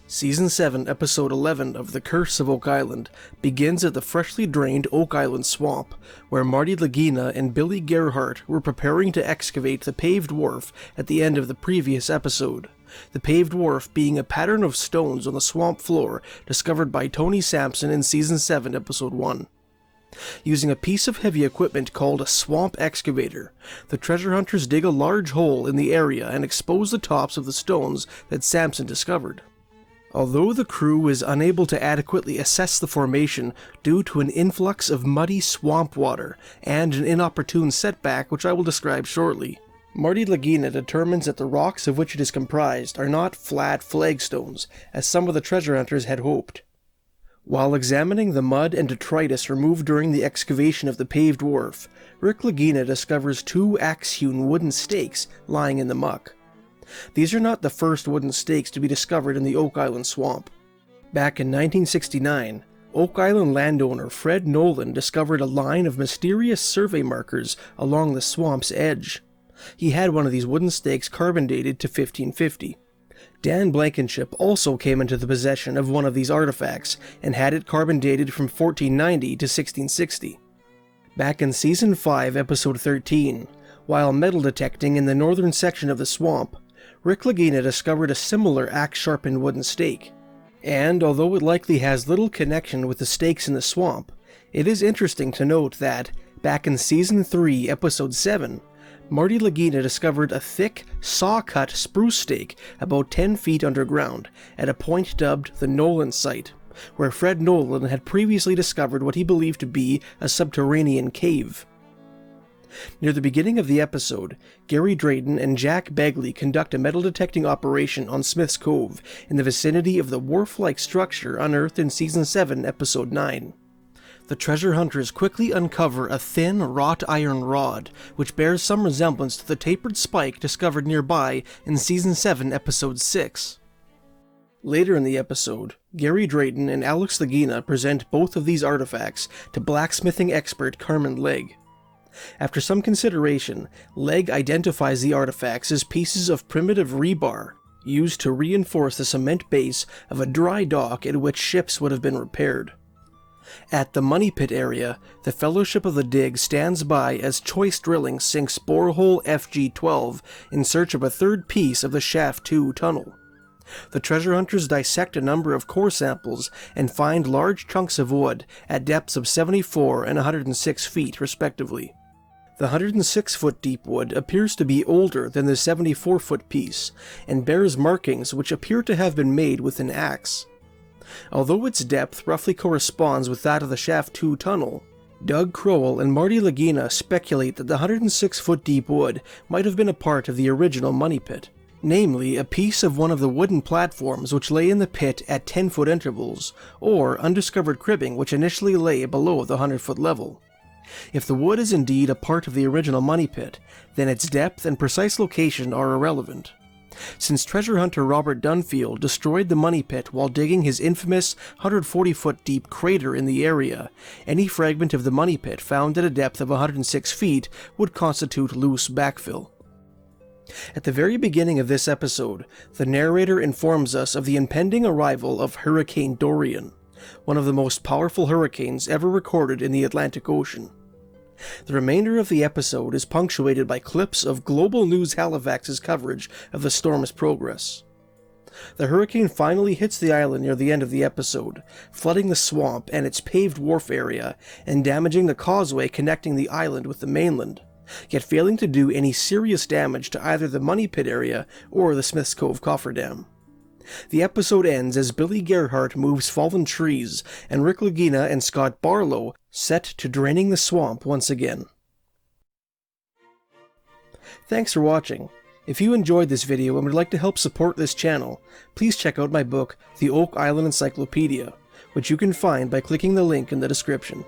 Season 7, Episode 11 of The Curse of Oak Island begins at the freshly drained Oak Island swamp, where Marty Legge and Billy Gerhardt were preparing to excavate the paved wharf at the end of the previous episode. The paved wharf being a pattern of stones on the swamp floor discovered by Tony Sampson in Season 7, Episode 1. Using a piece of heavy equipment called a swamp excavator, the treasure hunters dig a large hole in the area and expose the tops of the stones that Sampson discovered. Although the crew is unable to adequately assess the formation due to an influx of muddy swamp water and an inopportune setback which I will describe shortly, Marty Legge determines that the rocks of which it is comprised are not flat flagstones, as some of the treasure hunters had hoped. While examining the mud and detritus removed during the excavation of the paved wharf, Rick Legge discovers two axe-hewn wooden stakes lying in the muck. These are not the first wooden stakes to be discovered in the Oak Island swamp. Back in 1969, Oak Island landowner Fred Nolan discovered a line of mysterious survey markers along the swamp's edge. He had one of these wooden stakes carbon dated to 1550. Dan Blankenship also came into the possession of one of these artifacts and had it carbon dated from 1490 to 1660. Back in Season 5, Episode 13, while metal detecting in the northern section of the swamp, Rick Legge discovered a similar axe-sharpened wooden stake. And although it likely has little connection with the stakes in the swamp, it is interesting to note that, back in Season 3, Episode 7, Marty Legge discovered a thick, saw-cut spruce stake about 10 feet underground at a point dubbed the Nolan Site, where Fred Nolan had previously discovered what he believed to be a subterranean cave. Near the beginning of the episode, Gary Drayton and Jack Begley conduct a metal detecting operation on Smith's Cove in the vicinity of the wharf-like structure unearthed in Season 7, Episode 9. The treasure hunters quickly uncover a thin, wrought iron rod, which bears some resemblance to the tapered spike discovered nearby in Season 7, Episode 6. Later in the episode, Gary Drayton and Alex Legge present both of these artifacts to blacksmithing expert Carmen Legge. After some consideration, Legge identifies the artifacts as pieces of primitive rebar, used to reinforce the cement base of a dry dock at which ships would have been repaired. At the Money Pit area, the Fellowship of the Dig stands by as Choice Drilling sinks borehole FG-12 in search of a third piece of the Shaft 2 tunnel. The treasure hunters dissect a number of core samples and find large chunks of wood at depths of 74 and 106 feet respectively. The 106-foot deep wood appears to be older than the 74-foot piece, and bears markings which appear to have been made with an axe. Although its depth roughly corresponds with that of the Shaft 2 tunnel, Doug Crowell and Marty Legge speculate that the 106-foot deep wood might have been a part of the original money pit, namely a piece of one of the wooden platforms which lay in the pit at 10-foot intervals, or undiscovered cribbing which initially lay below the 100-foot level. If the wood is indeed a part of the original money pit, then its depth and precise location are irrelevant. Since treasure hunter Robert Dunfield destroyed the money pit while digging his infamous 140-foot deep crater in the area, any fragment of the money pit found at a depth of 106 feet would constitute loose backfill. At the very beginning of this episode, the narrator informs us of the impending arrival of Hurricane Dorian, one of the most powerful hurricanes ever recorded in the Atlantic Ocean. The remainder of the episode is punctuated by clips of Global News Halifax's coverage of the storm's progress. The hurricane finally hits the island near the end of the episode, flooding the swamp and its paved wharf area and damaging the causeway connecting the island with the mainland, yet failing to do any serious damage to either the Money Pit area or the Smith's Cove cofferdam. The episode ends as Billy Gerhardt moves fallen trees, and Rick Legge and Scott Barlow set to draining the swamp once again. Thanks for watching. If you enjoyed this video and would like to help support this channel, please check out my book, The Oak Island Encyclopedia, which you can find by clicking the link in the description.